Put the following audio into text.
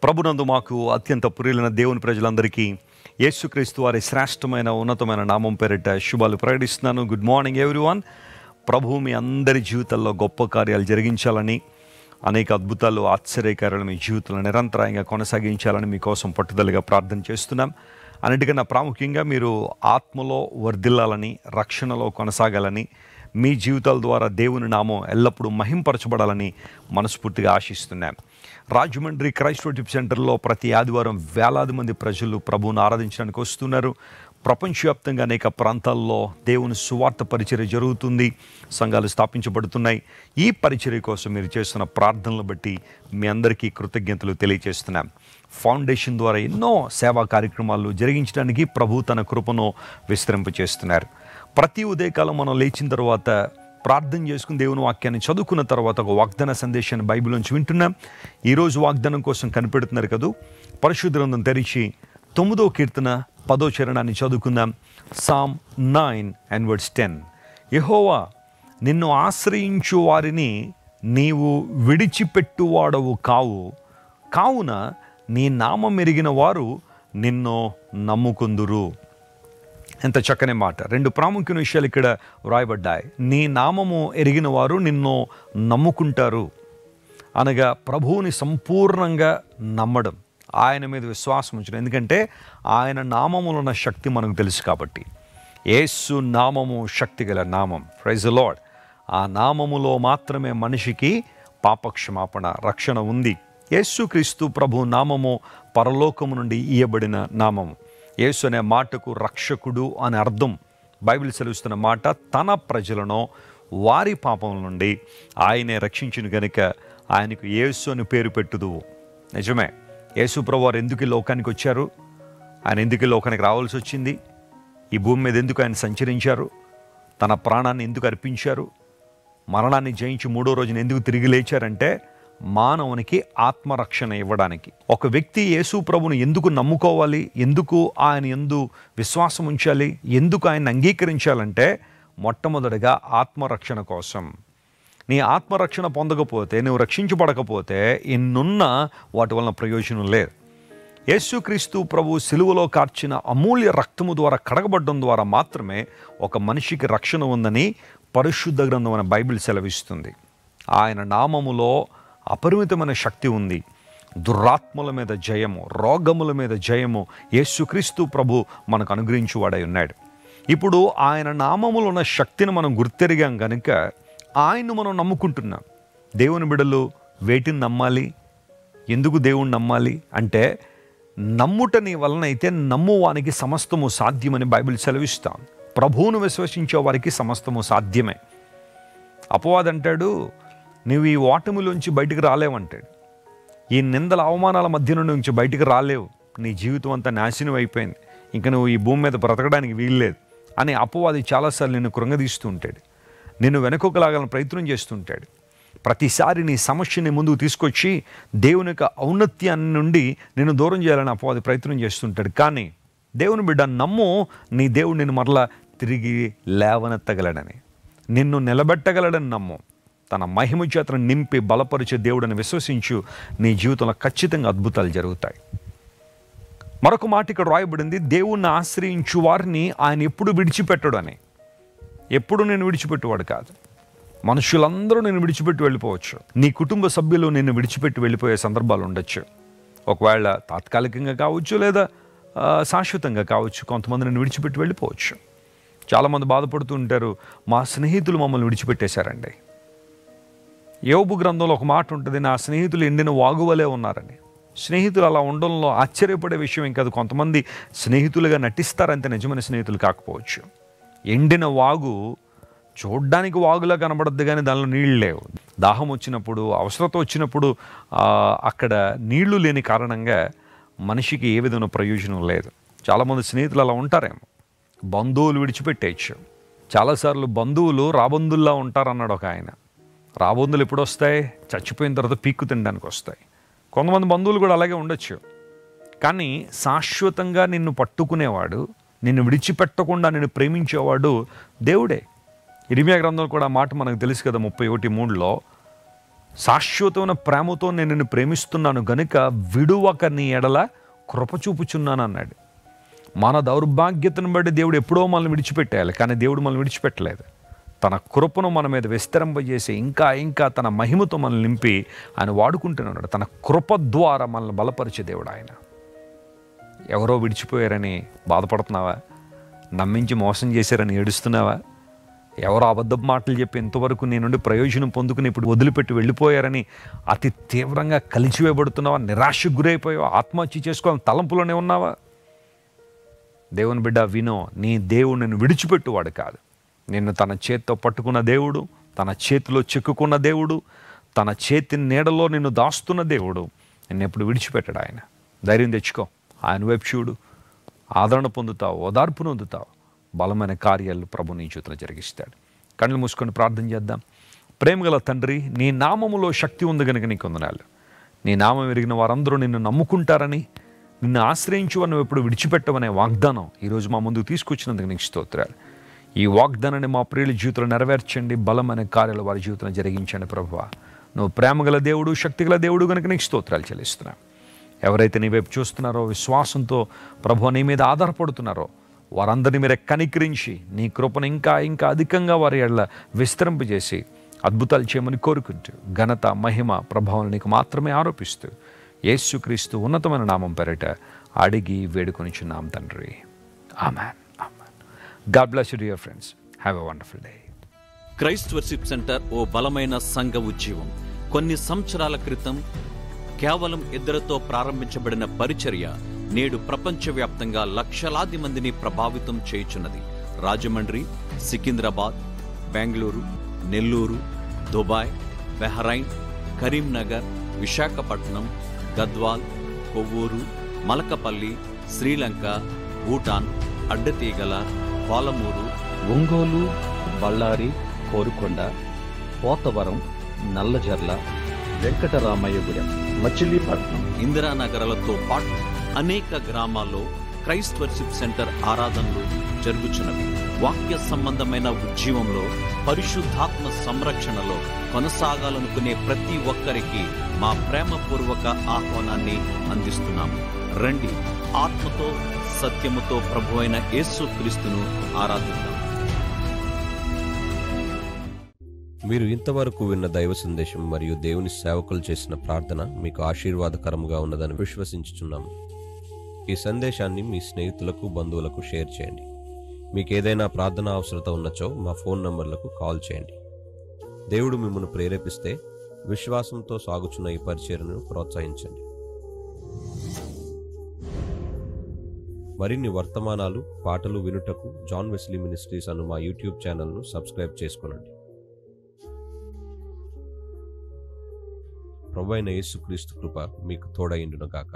ప్రభునందు మాకు అత్యంత ప్రియులైన దేవుని ప్రజలందరికీ యేసుక్రీస్తు వారి శ్రేష్టమైన ఉన్నతమైన నామం పేరిట శుభాలు ప్రకటిస్తున్నాను. Good morning everyone. ప్రభువు మీ అందరి జీవితాల్లో గొప్ప కార్యాలు జరిగించాలని, అనేక అద్భుతాలు ఆశ్చర్యకార్యాలు మీ జీవితంలో నిరంతరాయంగా కొనసాగించాలని మీకోసం పట్టుదలగా ప్రార్థన చేస్తున్నాం. అన్నిటికన్నా ప్రాముఖ్యంగా మీరు ఆత్మలో వర్ధిల్లాలని, రక్షణలో కొనసాగాలని, మీ జీవితాల ద్వారా దేవుని నామం ఎల్లప్పుడూ మహింపరచబడాలని మనస్ఫూర్తిగా ఆశిస్తున్నాం. రాజమండ్రి క్రైస్ట్ వర్షిప్ సెంటర్లో ప్రతి ఆదివారం వేలాది మంది ప్రజలు ప్రభువును ఆరాధించడానికి వస్తున్నారు. ప్రపంచవ్యాప్తంగా అనేక ప్రాంతాల్లో దేవుని సువార్త పరిచర్య జరుగుతుంది, సంఘాలు స్థాపించబడుతున్నాయి. ఈ పరిచర్య కోసం మీరు చేస్తున్న ప్రార్థనలు బట్టి మీ అందరికీ కృతజ్ఞతలు తెలియజేస్తున్నాం. ఫౌండేషన్ ద్వారా ఎన్నో సేవా కార్యక్రమాలు జరిగించడానికి ప్రభు తన కృపను విస్తరింపచేస్తున్నారు. ప్రతి ఉదయకాలం మనం లేచిన తర్వాత ప్రార్థన చేసుకుని దేవుని వాక్యాన్ని చదువుకున్న తర్వాత ఒక వాగ్దాన సందేశాన్ని బైబిల్ నుంచి వింటున్నాం. ఈరోజు వాగ్దానం కోసం కనిపెడుతున్నారు కదా, పరిశుద్ధ గ్రంథం తెరిచి 9వ కీర్తన 10వ చరణాన్ని చదువుకుందాం. సామ్ 9:10. యెహోవా, నిన్ను ఆశ్రయించు వారిని నీవు విడిచిపెట్టువాడవు కావు, కావున నీ నామం ఎరిగిన వారు నిన్ను నమ్ముకుందురు. ఎంత చక్కని మాట. రెండు ప్రాముఖ్యమైన విషయాలు ఇక్కడ వ్రాయబడ్డాయి. నీ నామము ఎరిగిన వారు నిన్ను నమ్ముకుంటారు అనగా ప్రభువుని సంపూర్ణంగా నమ్మడం, ఆయన మీద విశ్వాసం ఉంచడం. ఎందుకంటే ఆయన నామములో ఉన్న శక్తి మనకు తెలుసు కాబట్టి. యేసు నామము శక్తి గల నామం. Praise the Lord. ఆ నామములో మాత్రమే మనిషికి పాపక్షమాపణ, రక్షణ ఉంది. యేసుక్రీస్తు ప్రభు నామము పరలోకము నుండి ఇయ్యబడిన నామము. యేసు అనే మాటకు రక్షకుడు అని అర్థం. బైబిల్ సెలవిస్తున్న మాట, తన ప్రజలను వారి పాపం నుండి ఆయనే రక్షించును గనుక ఆయనకు యేసు అని పేరు పెట్టుదువు. నిజమే. యేసు ప్రభు వారు ఎందుకు ఈ లోకానికి వచ్చారు? ఆయన ఎందుకు ఈ లోకానికి రావాల్సి వచ్చింది? ఈ భూమి మీద ఎందుకు ఆయన సంచరించారు? తన ప్రాణాన్ని ఎందుకు అర్పించారు? మరణాన్ని జయించి 3వ రోజున ఎందుకు తిరిగి లేచారంటే మానవునికి ఆత్మరక్షణ ఇవ్వడానికి. ఒక వ్యక్తి యేసు ప్రభును ఎందుకు నమ్ముకోవాలి, ఎందుకు ఆయన యందు విశ్వాసం ఉంచాలి, ఎందుకు ఆయన అంగీకరించాలంటే మొట్టమొదటిగా ఆత్మరక్షణ కోసం. నీ ఆత్మరక్షణ పొందకపోతే, నువ్వు రక్షించబడకపోతే ఎన్నున్న వాటి వలన ప్రయోజనం లేదు. యేసుక్రీస్తు ప్రభు సిలువలో కార్చిన అమూల్య రక్తము ద్వారా కడగబడడం ద్వారా మాత్రమే ఒక మనిషికి రక్షణ ఉందని పరిశుద్ధ గ్రంథం అనే బైబిల్ సెలవిస్తుంది. ఆయన నామములో అపరిమితమైన శక్తి ఉంది. దురాత్మల మీద జయము, రోగముల మీద జయము యేసుక్రీస్తు ప్రభు మనకు అనుగ్రహించువాడై ఉన్నాడు. ఇప్పుడు ఆయన నామములో ఉన్న శక్తిని మనం గుర్తెరిగాం కనుక ఆయన్ను మనం నమ్ముకుంటున్నాం. దేవుని బిడ్డలు వేటిని నమ్మాలి? ఎందుకు దేవుణ్ణి నమ్మాలి అంటే, నమ్ముట నీ వలనైతే నమ్మువానికి సమస్తము సాధ్యమని బైబిల్ సెలవిస్తాం. ప్రభువును విశ్వసించే వారికి సమస్తము సాధ్యమే. అపవాదంటాడు, నువ్వు ఈ ఓటమిలోంచి బయటికి రాలేవంటాడు. ఈ నిందల అవమానాల మధ్య నుంచి బయటికి రాలేవు, నీ జీవితం అంతా నాశనం అయిపోయింది, ఇంకా నువ్వు ఈ భూమి మీద బ్రతకడానికి వీల్లేదు అని అపవాది చాలాసార్లు నిన్ను కృంగదీస్తూ ఉంటాడు. నిన్ను వెనకొకలాగాలని ప్రయత్నం చేస్తుంటాడు. ప్రతిసారి నీ సమస్యని ముందుకు తీసుకొచ్చి దేవుని యొక్క ఔన్నత్యాన్ని నుండి నిన్ను దూరం చేయాలని అపవాది ప్రయత్నం చేస్తుంటాడు. కానీ దేవుని బిడ్డ నమ్ము, నీ దేవుడు నిన్ను మరలా తిరిగి లేవనెత్తగలడని, నిన్ను నిలబెట్టగలడని నమ్ము. తన మహిమ చేతను నింపి బలపరిచే దేవుడిని విశ్వసించు. నీ జీవితంలో ఖచ్చితంగా అద్భుతాలు జరుగుతాయి. మరొక మాట ఇక్కడ రాయబడింది, దేవుణ్ణి ఆశ్రయించు వారిని ఆయన ఎప్పుడు విడిచిపెట్టడు అని. ఎప్పుడు నేను విడిచిపెట్టేవాడు కాదు. మనుషులందరూ నేను విడిచిపెట్టి వెళ్ళిపోవచ్చు. నీ కుటుంబ సభ్యులు నిన్ను విడిచిపెట్టి వెళ్ళిపోయే సందర్భాలు ఉండొచ్చు. ఒకవేళ తాత్కాలికంగా కావచ్చు, లేదా శాశ్వతంగా కావచ్చు. కొంతమంది నిన్ను విడిచిపెట్టి వెళ్ళిపోవచ్చు. చాలామంది బాధపడుతూ ఉంటారు, మా స్నేహితులు మమ్మల్ని విడిచిపెట్టేశారండి. యోబు గ్రంథంలో ఒక మాట ఉంటుంది, నా స్నేహితులు ఎండిన వాగువలే ఉన్నారని. స్నేహితులు అలా ఉండడంలో ఆశ్చర్యపడే విషయం ఏం కాదు. కొంతమంది స్నేహితులుగా నటిస్తారంటే నిజమైన స్నేహితులు కాకపోవచ్చు. ఎండిన వాగు చూడ్డానికి వాగులా కనబడద్దు, కానీ దానిలో నీళ్ళు లేవు. దాహం వచ్చినప్పుడు, అవసరత వచ్చినప్పుడు అక్కడ నీళ్లు లేని కారణంగా మనిషికి ఏ విధమైన ప్రయోజనం లేదు. చాలామంది స్నేహితులు అలా ఉంటారేమో. బంధువులు విడిచిపెట్టేయచ్చు. చాలాసార్లు బంధువులు రాబంధుల్లా ఉంటారన్నాడు ఒక ఆయన. రాబంధులు ఎప్పుడు వస్తాయి? చచ్చిపోయిన తర్వాత పీక్కు తినడానికి వస్తాయి. కొంతమంది బంధువులు కూడా అలాగే ఉండొచ్చు. కానీ శాశ్వతంగా నిన్ను పట్టుకునేవాడు, నిన్ను విడిచిపెట్టకుండా నిన్ను ప్రేమించేవాడు దేవుడే. ఇర్మియా గ్రంథంలో కూడా మాట మనకు తెలుసు కదా, 31:3లో శాశ్వతమైన ప్రేమతో నేను నిన్ను ప్రేమిస్తున్నాను గనుక విడువక నీ ఎడల కృప చూపుచున్నాను అన్నాడు. మన దౌర్భాగ్యతను బట్టి దేవుడు ఎప్పుడో మనల్ని విడిచిపెట్టాలి, కానీ దేవుడు మనల్ని విడిచిపెట్టలేదు. తన కృపను మన మీద విస్తరింపజేసి ఇంకా ఇంకా తన మహిమతో మనల్ని నింపి ఆయన వాడుకుంటున్నాడు. తన కృప ద్వారా మనల్ని బలపరిచే దేవుడు ఆయన. ఎవరో విడిచిపోయారని బాధపడుతున్నావా? నమ్మించి మోసం చేశారని ఏడుస్తున్నావా? ఎవరో అబద్ధపు మాటలు చెప్పి ఇంతవరకు నీ నుండి ప్రయోజనం పొందుకుని ఇప్పుడు వదిలిపెట్టి వెళ్ళిపోయారని అతి తీవ్రంగా కలిచివేయబడుతున్నావా? నిరాశకు గురైపోయావా? ఆత్మహత్య చేసుకోవాలని తలంపులోనే ఉన్నావా? దేవుని బిడ్డ వినో, నీ దేవుడు నిన్ను విడిచిపెట్టువాడు కాదు. నిన్ను తన చేతితో పట్టుకున్న దేవుడు, తన చేతిలో చిక్కుకున్న దేవుడు, తన చేతి నీడలో నిన్ను దాస్తున్న దేవుడు నిన్ను ఎప్పుడు విడిచిపెట్టాడు. ఆయన ధైర్యం తెచ్చుకో, ఆయన వైపు చూడు, ఆదరణ పొందుతావు, ఓదార్పును పొందుతావు, బలమైన కార్యాలు ప్రభు నీ చేతిలో జరిగిస్తాడు. కళ్ళు మూసుకొని ప్రార్థన చేద్దాం. ప్రేమగల తండ్రి, నీ నామములో శక్తి ఉంది కనుక నీకు వందనాలు. నీ నామం ఎరిగిన వారందరూ నిన్ను నమ్ముకుంటారని, నిన్ను ఆశ్రయించు నువ్వు ఎప్పుడు విడిచిపెట్టవనే వాగ్దానం ఈరోజు మా ముందుకు తీసుకొచ్చినందుకు నీకు స్తోత్రాలు. ఈ వాగ్దానాన్ని మా ప్రియుల జీవితంలో నెరవేర్చండి, బలమైన కార్యాలు వారి జీవితంలో జరిగించండి ప్రభువా. నువ్వు ప్రేమగల దేవుడు, శక్తిగల దేవుడు కనుక నీకు స్తోత్రాలు చెల్లిస్తున్నా. ఎవరైతే నీ వైపు చూస్తున్నారో, విశ్వాసంతో ప్రభు నీ మీద ఆధారపడుతున్నారో, వారందరినీ మీరే కనికరించి నీ కృపను ఇంకా ఇంకా అధికంగా వారి ఎడల విస్తరింపజేసి అద్భుతాలు చేయమని కోరుకుంటూ, ఘనత మహిమ ప్రభావం నీకు మాత్రమే ఆరోపిస్తూ, యేసుక్రీస్తు ఉన్నతమైన నామం పేరిట అడిగి వేడుకొనిచున్నాం తండ్రి. Amen. God bless you, dear friends. Have a wonderful day. Christ worship centre ఓ బలమైన సంఘ ఉజ్జీవం. కొన్ని సంవత్సరాల క్రితం కేవలం ఇద్దరితో ప్రారంభించబడిన పరిచర్య నేడు ప్రపంచవ్యాప్తంగా లక్షలాది మందిని ప్రభావితం చేయుచున్నది. రాజమండ్రి, సికింద్రాబాద్, బెంగళూరు, నెల్లూరు, దుబాయ్, బెహ్రైన్, కరీంనగర్, విశాఖపట్నం, గద్వాల్, కొవ్వూరు, మలకపల్లి, శ్రీలంక, భూటాన్, అడ్డతీగల, పాలమూరు, ఒంగోలు, బళ్ళారి, కోరుకొండ, పోతవరం, నల్లజర్ల, వెంకటరామయ్యగూడెం, మచిలీపట్నం, ఇందిరానగర్లతో పాటు అనేక గ్రామాల్లో క్రైస్ట్ వర్షిప్ సెంటర్ ఆరాధనలు జరుగుచున్నవి. వాక్య సంబంధమైన ఉజ్జీవంలో, పరిశుద్ధాత్మ సంరక్షణలో కొనసాగాలనుకునే ప్రతి ఒక్కరికి మా ప్రేమపూర్వక ఆహ్వానాన్ని అందిస్తున్నాము. రండి, ఆత్మతో సత్యముతో ప్రభు అయిన యేసుక్రీస్తును ఆరాధిద్దాం. మీరు ఇంతవరకు విన్న దైవ సందేశం మరియు దేవుని సేవకులు చేసిన ప్రార్థన మీకు ఆశీర్వాదకరముగా ఉన్నదని విశ్వసించుచున్నాము. ఈ సందేశాన్ని మీ స్నేహితులకు, బంధువులకు షేర్ చేయండి. మీకు ఏదైనా ప్రార్థన అవసరత ఉన్నచో మా ఫోన్ నంబర్లకు కాల్ చేయండి. దేవుడు మిమ్మల్ని ప్రేరేపిస్తే విశ్వాసంతో సాగుచున్న ఈ పరిచర్యను ప్రోత్సహించండి. మరిన్ని వర్తమానాలు, పాటలు వినుటకు జాన్ వెస్లీ మినిస్ట్రీస్ అను మా యూట్యూబ్ ఛానల్ను సబ్స్క్రైబ్ చేసుకోనండి. ప్రభువైన యేసుక్రీస్తు కృప మీకు తోడైండును గాక.